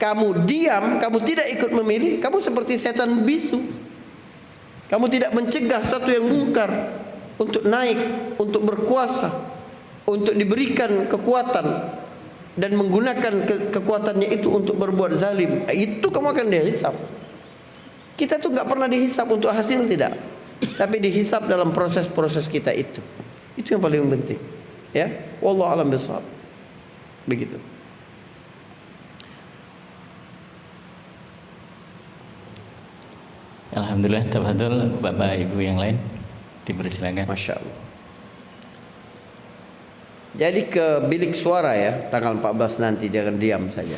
Kamu diam, kamu tidak ikut memilih, kamu seperti setan bisu. Kamu tidak mencegah satu yang mungkar untuk naik, untuk berkuasa, untuk diberikan kekuatan dan menggunakan kekuatannya itu untuk berbuat zalim. Itu kamu akan dihisab. Kita tuh nggak pernah dihisab untuk hasil, tidak, tapi dihisab dalam proses-proses kita itu. Itu yang paling penting. Ya, wallahu a'lam bishawab. Begitu. Alhamdulillah, tafadhol Bapak Ibu yang lain dipersilakan. Masya Allah. Jadi ke bilik suara ya, tanggal 14 nanti, jangan diam saja.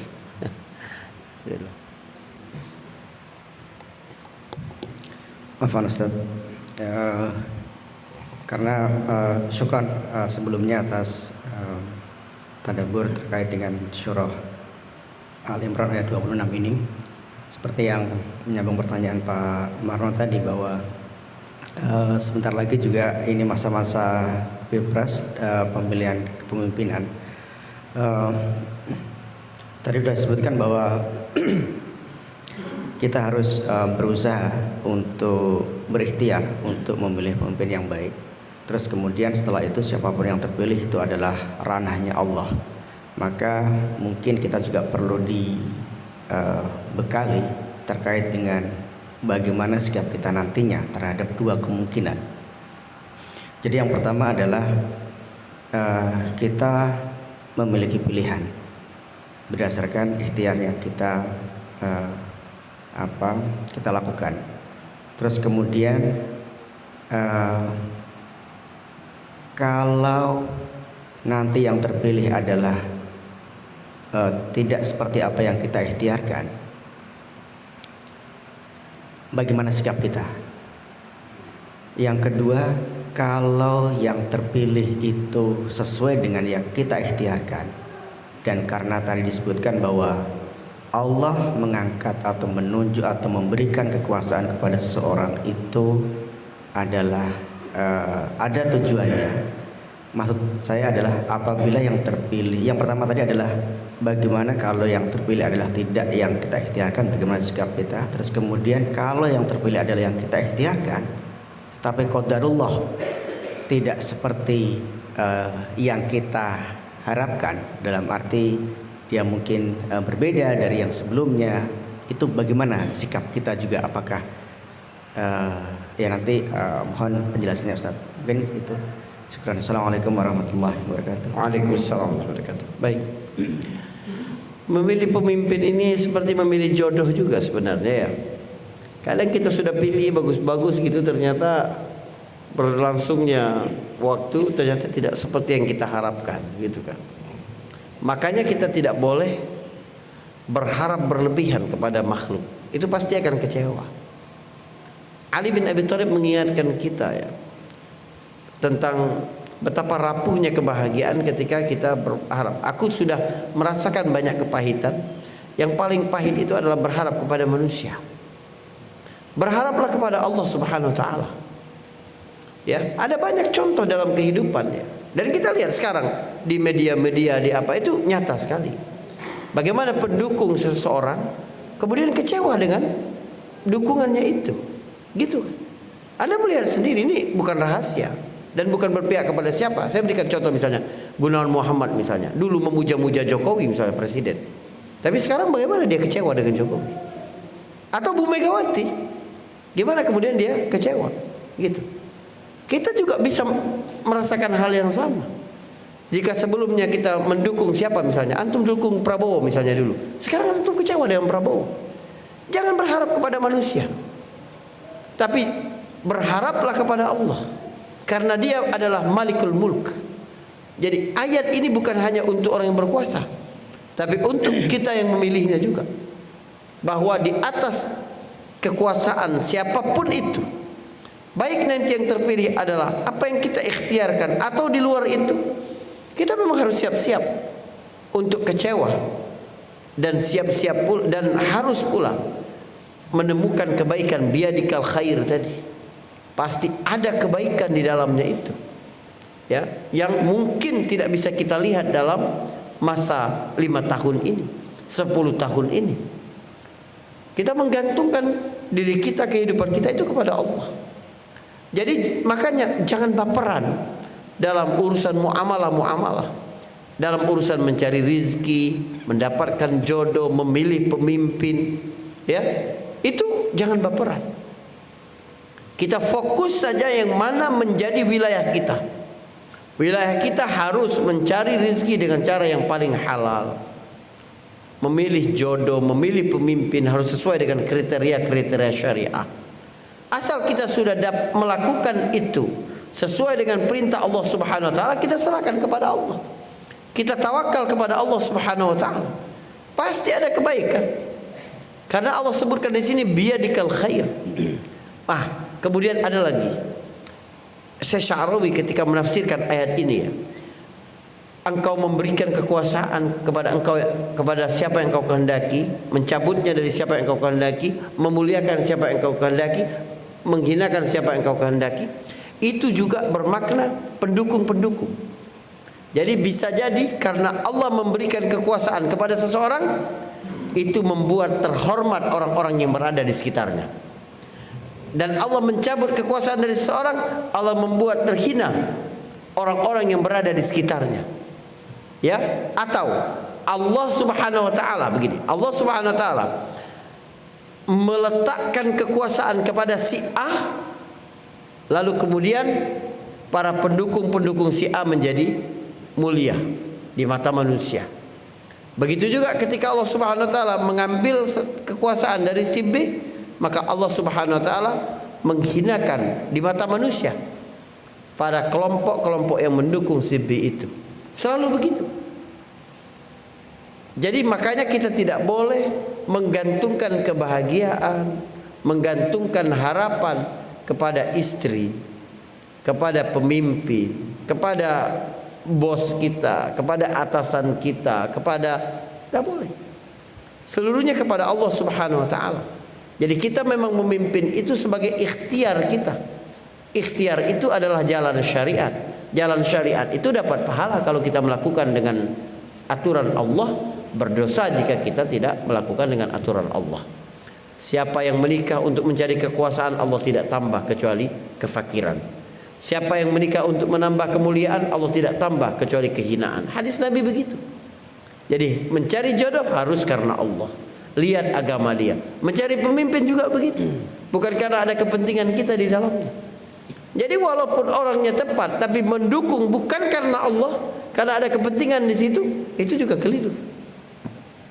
Afwan Ustaz, karena syukran sebelumnya atas tadabbur terkait dengan surah Al-Imran ayat 26 ini. Seperti yang menyambung pertanyaan Pak Marno tadi bahwa sebentar lagi juga ini masa-masa Pilpres, pemilihan kepemimpinan. Tadi sudah disebutkan bahwa kita harus berusaha untuk berikhtiar untuk memilih pemimpin yang baik. Terus kemudian setelah itu siapapun yang terpilih itu adalah ranahnya Allah. Maka mungkin kita juga perlu bekali terkait dengan bagaimana sikap kita nantinya terhadap dua kemungkinan. Jadi yang pertama adalah kita memiliki pilihan berdasarkan ikhtiar yang kita lakukan. Terus kemudian kalau nanti yang terpilih adalah tidak seperti apa yang kita ikhtiarkan, bagaimana sikap kita? Yang kedua, kalau yang terpilih itu sesuai dengan yang kita ikhtiarkan, dan karena tadi disebutkan bahwa Allah mengangkat atau menunjuk atau memberikan kekuasaan kepada seseorang itu adalah ada tujuannya. Maksud saya adalah apabila yang terpilih, yang pertama tadi adalah bagaimana kalau yang terpilih adalah tidak yang kita ikhtiarkan, bagaimana sikap kita. Terus kemudian kalau yang terpilih adalah yang kita ikhtiarkan, tetapi qadarullah tidak seperti yang kita harapkan, dalam arti dia mungkin berbeda dari yang sebelumnya, itu bagaimana sikap kita juga? Apakah ya nanti mohon penjelasannya Ustaz. Mungkin itu. Syukran. Assalamualaikum warahmatullahi wabarakatuh. Waalaikumsalam warahmatullahi wabarakatuh. Baik. Memilih pemimpin ini seperti memilih jodoh juga sebenarnya ya. Kadang kita sudah pilih bagus-bagus gitu, ternyata berlangsungnya waktu ternyata tidak seperti yang kita harapkan gitu kan. Makanya kita tidak boleh berharap berlebihan kepada makhluk. Itu pasti akan kecewa. Ali bin Abi Thalib mengingatkan kita ya tentang betapa rapuhnya kebahagiaan ketika kita berharap. Aku sudah merasakan banyak kepahitan. Yang paling pahit itu adalah berharap kepada manusia. Berharaplah kepada Allah Subhanahu wa taala. Ya, ada banyak contoh dalam kehidupan ya. Dan kita lihat sekarang di media-media di apa itu nyata sekali. Bagaimana pendukung seseorang kemudian kecewa dengan dukungannya itu. Gitu kan. Anda melihat sendiri, ini bukan rahasia dan bukan berpihak kepada siapa. Saya berikan contoh misalnya Gunawan Muhammad misalnya, dulu memuja-muja Jokowi misalnya presiden. Tapi sekarang bagaimana dia kecewa dengan Jokowi? Atau Bu Megawati, gimana kemudian dia kecewa? Gitu. Kita juga bisa merasakan hal yang sama. Jika sebelumnya kita mendukung siapa misalnya, antum dukung Prabowo misalnya dulu. Sekarang antum kecewa dengan Prabowo. Jangan berharap kepada manusia, tapi berharaplah kepada Allah. Karena dia adalah Malikul Mulk. Jadi ayat ini bukan hanya untuk orang yang berkuasa, tapi untuk kita yang memilihnya juga. Bahwa di atas kekuasaan siapapun itu, baik nanti yang terpilih adalah apa yang kita ikhtiarkan atau di luar itu, kita memang harus siap-siap untuk kecewa. Dan siap-siap pula, dan harus pula menemukan kebaikan. Biadikal khair tadi, pasti ada kebaikan di dalamnya itu ya, yang mungkin tidak bisa kita lihat dalam masa 5 tahun ini, 10 tahun ini. Kita menggantungkan diri kita, kehidupan kita itu kepada Allah. Jadi makanya jangan baperan dalam urusan muamalah-muamalah, dalam urusan mencari rizki, mendapatkan jodoh, memilih pemimpin ya, itu jangan baperan. Kita fokus saja yang mana menjadi wilayah kita. Wilayah kita harus mencari rezeki dengan cara yang paling halal. Memilih jodoh, memilih pemimpin harus sesuai dengan kriteria-kriteria syariah. Asal kita sudah melakukan itu sesuai dengan perintah Allah Subhanahu wa taala, kita serahkan kepada Allah. Kita tawakal kepada Allah Subhanahu wa taala. Pasti ada kebaikan. Karena Allah sebutkan di sini biyadikal khair. Kemudian ada lagi, Syekh ketika menafsirkan ayat ini ya, engkau memberikan kekuasaan kepada siapa yang engkau kehendaki, mencabutnya dari siapa yang engkau kehendaki, memuliakan siapa yang engkau kehendaki, menghinakan siapa yang engkau kehendaki. Itu juga bermakna pendukung-pendukung. Jadi bisa jadi karena Allah memberikan kekuasaan kepada seseorang, itu membuat terhormat orang-orang yang berada di sekitarnya. Dan Allah mencabut kekuasaan dari seseorang, Allah membuat terhina orang-orang yang berada di sekitarnya. Ya, atau Allah Subhanahu wa taala begini. Allah Subhanahu wa taala meletakkan kekuasaan kepada si A, lalu kemudian para pendukung-pendukung si A menjadi mulia di mata manusia. Begitu juga ketika Allah Subhanahu wa taala mengambil kekuasaan dari si B, maka Allah Subhanahu wa taala menghinakan di mata manusia pada kelompok-kelompok yang mendukung si B itu. Selalu begitu. Jadi makanya kita tidak boleh menggantungkan kebahagiaan, menggantungkan harapan kepada istri, kepada pemimpin, kepada bos kita, kepada atasan kita, tidak boleh. Seluruhnya kepada Allah Subhanahu wa taala. Jadi kita memang memimpin itu sebagai ikhtiar kita. Ikhtiar itu adalah jalan syariat. Jalan syariat itu dapat pahala kalau kita melakukan dengan aturan Allah, berdosa jika kita tidak melakukan dengan aturan Allah. Siapa yang menikah untuk mencari kekuasaan, Allah tidak tambah kecuali kefakiran. Siapa yang menikah untuk menambah kemuliaan, Allah tidak tambah kecuali kehinaan. Hadis Nabi begitu. Jadi mencari jodoh harus karena Allah. Lihat agama dia. Mencari pemimpin juga begitu. Bukan karena ada kepentingan kita di dalamnya. Jadi walaupun orangnya tepat, tapi mendukung bukan karena Allah, karena ada kepentingan di situ, itu juga keliru.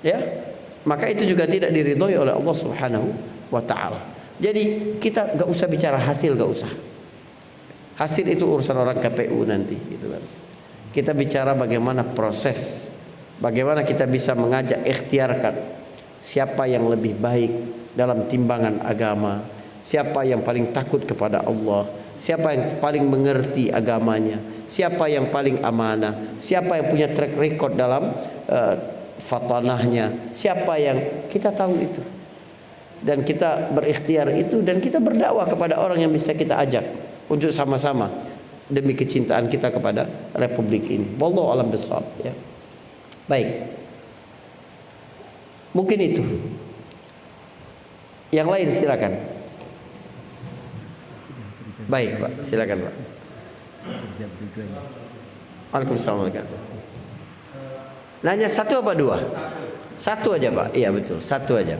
Ya, maka itu juga tidak diridhoi oleh Allah Subhanahu wa Ta'ala. Jadi kita gak usah bicara hasil, gak usah. Hasil itu urusan orang KPU nanti, gitu kan. Kita bicara bagaimana proses, bagaimana kita bisa mengajak, ikhtiarkan siapa yang lebih baik dalam timbangan agama, siapa yang paling takut kepada Allah, siapa yang paling mengerti agamanya, siapa yang paling amanah, siapa yang punya track record dalam fatanahnya, siapa yang kita tahu itu. Dan kita berikhtiar itu, dan kita berdakwah kepada orang yang bisa kita ajak untuk sama-sama demi kecintaan kita kepada republik ini. Wallahu a'lam bishawab, ya. Baik. Mungkin itu. Yang lain silakan. Baik, Pak. Silakan, Pak. Waalaikumsalam warahmatullahi wabarakatuh. Nanya satu apa dua? Satu aja, Pak. Iya, betul. Satu aja.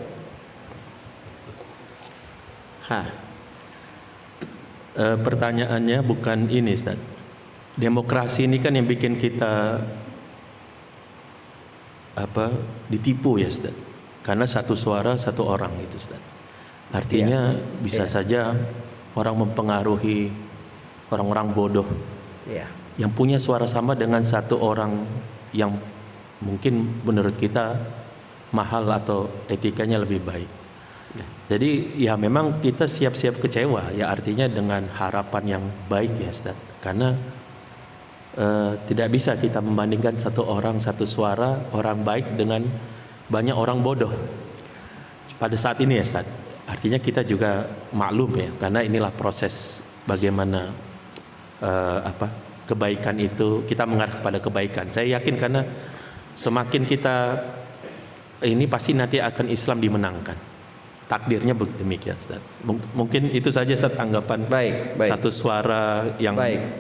Pertanyaannya bukan ini, Ustaz. Demokrasi ini kan yang bikin kita ditipu ya, Ustaz. Karena satu suara satu orang itu, Ustaz. Artinya bisa saja orang mempengaruhi orang-orang bodoh yang punya suara sama dengan satu orang yang mungkin menurut kita mahal atau etikanya lebih baik. Jadi ya memang kita siap-siap kecewa, ya artinya dengan harapan yang baik ya, Ustaz. Karena tidak bisa kita membandingkan satu orang satu suara orang baik dengan banyak orang bodoh pada saat ini ya, Ustaz. Artinya kita juga maklum ya, karena inilah proses bagaimana kebaikan itu, kita mengarah kepada kebaikan. Saya yakin karena semakin kita ini pasti nanti akan Islam dimenangkan. Takdirnya demikian, Ustaz. Mungkin itu saja Ustaz tanggapan. Baik. Satu suara yang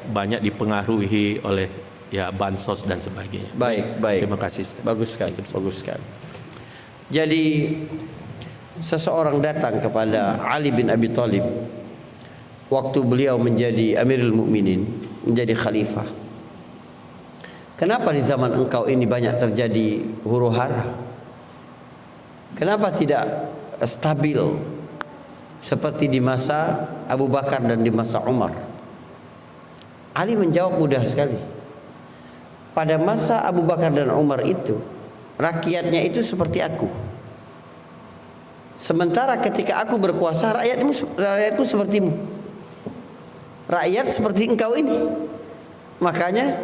banyak dipengaruhi oleh ya bansos dan sebagainya. Baik. Terima kasih, Ustaz. Bagus sekali. Jadi seseorang datang kepada Ali bin Abi Thalib waktu beliau menjadi Amirul Mukminin, menjadi khalifah. Kenapa di zaman engkau ini banyak terjadi huru-hara? Kenapa tidak stabil seperti di masa Abu Bakar dan di masa Umar? Ali menjawab mudah sekali. Pada masa Abu Bakar dan Umar itu, rakyatnya itu seperti aku. Sementara ketika aku berkuasa, rakyatku sepertimu. Rakyat seperti engkau ini. Makanya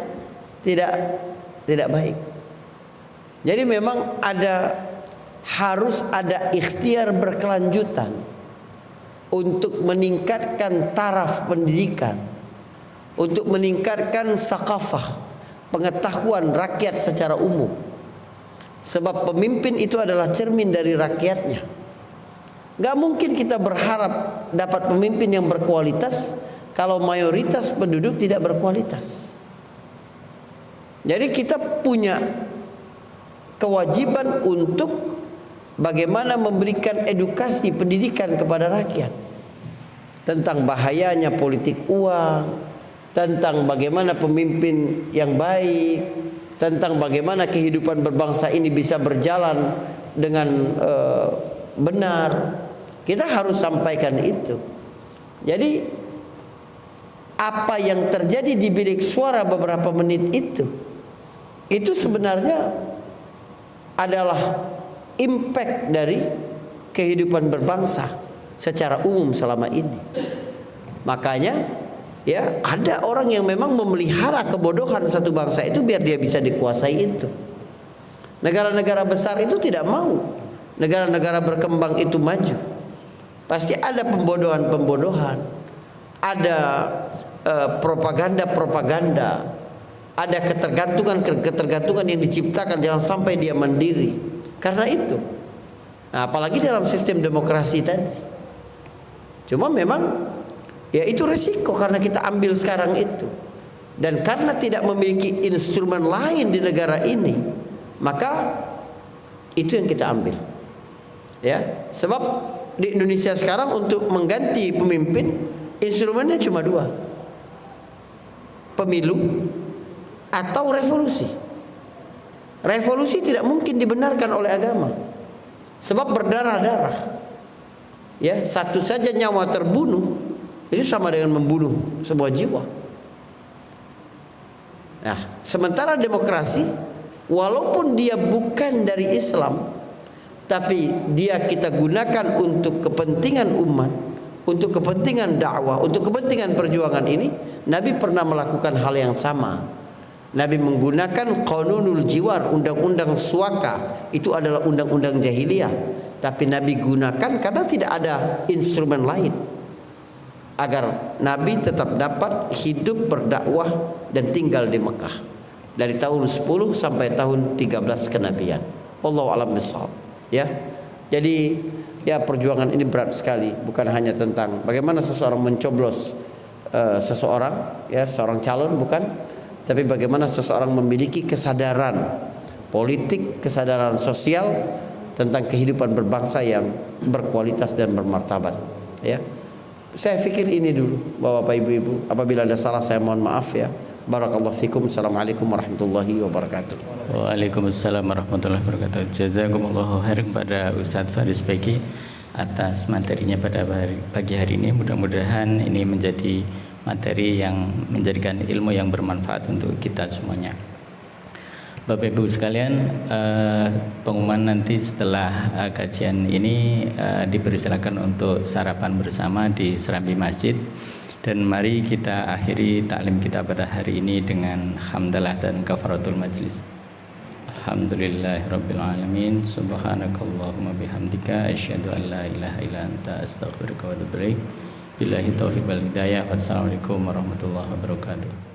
tidak baik. Jadi memang harus ada ikhtiar berkelanjutan untuk meningkatkan taraf pendidikan, untuk meningkatkan sakafah, pengetahuan rakyat secara umum. Sebab pemimpin itu adalah cermin dari rakyatnya. Gak mungkin kita berharap dapat pemimpin yang berkualitas kalau mayoritas penduduk tidak berkualitas. Jadi kita punya kewajiban untuk bagaimana memberikan edukasi pendidikan kepada rakyat tentang bahayanya politik uang, tentang bagaimana pemimpin yang baik, tentang bagaimana kehidupan berbangsa ini bisa berjalan dengan benar. Kita harus sampaikan itu. Jadi apa yang terjadi di bilik suara beberapa menit itu sebenarnya adalah impact dari kehidupan berbangsa secara umum selama ini. Makanya ya ada orang yang memang memelihara kebodohan satu bangsa itu biar dia bisa dikuasai itu. Negara-negara besar itu tidak mau negara-negara berkembang itu maju. Pasti ada pembodohan-pembodohan, ada propaganda-propaganda, ada ketergantungan yang diciptakan jangan sampai dia mandiri. Karena itu, nah, apalagi dalam sistem demokrasi tadi. Cuma memang Ya itu resiko karena kita ambil sekarang itu. Dan karena tidak memiliki instrumen lain di negara ini, maka itu yang kita ambil. Ya, sebab di Indonesia sekarang untuk mengganti pemimpin instrumennya cuma dua. Pemilu atau revolusi. Revolusi tidak mungkin dibenarkan oleh agama. Sebab berdarah-darah. Ya, satu saja nyawa terbunuh itu sama dengan membunuh sebuah jiwa. Nah, sementara demokrasi walaupun dia bukan dari Islam, tapi dia kita gunakan untuk kepentingan umat, untuk kepentingan dakwah, untuk kepentingan perjuangan ini. Nabi pernah melakukan hal yang sama. Nabi menggunakan qanunul jiwar, undang-undang suaka. Itu adalah undang-undang jahiliyah, tapi Nabi gunakan karena tidak ada instrumen lain, agar Nabi tetap dapat hidup berdakwah dan tinggal di Mekah dari tahun 10 sampai tahun 13 kenabian. Wallahu a'lam bishawab. Ya. Jadi ya perjuangan ini berat sekali, bukan hanya tentang bagaimana seseorang mencoblos seseorang, ya, seorang calon, bukan, tapi bagaimana seseorang memiliki kesadaran politik, kesadaran sosial tentang kehidupan berbangsa yang berkualitas dan bermartabat. Ya. Saya pikir ini dulu, Bapak Ibu. Apabila ada salah saya mohon maaf ya. Barakallahu fikum. Assalamualaikum warahmatullahi wabarakatuh. Waalaikumsalam warahmatullahi wabarakatuh. Jazakumullahu khairan kepada Ustadz Faris Beki atas materinya pada pagi hari ini. Mudah-mudahan ini menjadi materi yang menjadikan ilmu yang bermanfaat untuk kita semuanya. Bapak Ibu sekalian, pengumuman nanti setelah kajian ini dipersilakan untuk sarapan bersama di Serambi Masjid. Dan mari kita akhiri taklim kita pada hari ini dengan hamdalah dan kafaratul majlis. Alhamdulillahirabbil alamin. Subhanakallahumma bihamdika asyhadu an la ilaha illa anta astaghfiruka wa atubu ilaik. Billahi taufiq wal hidayah. Wassalamualaikum warahmatullahi wabarakatuh.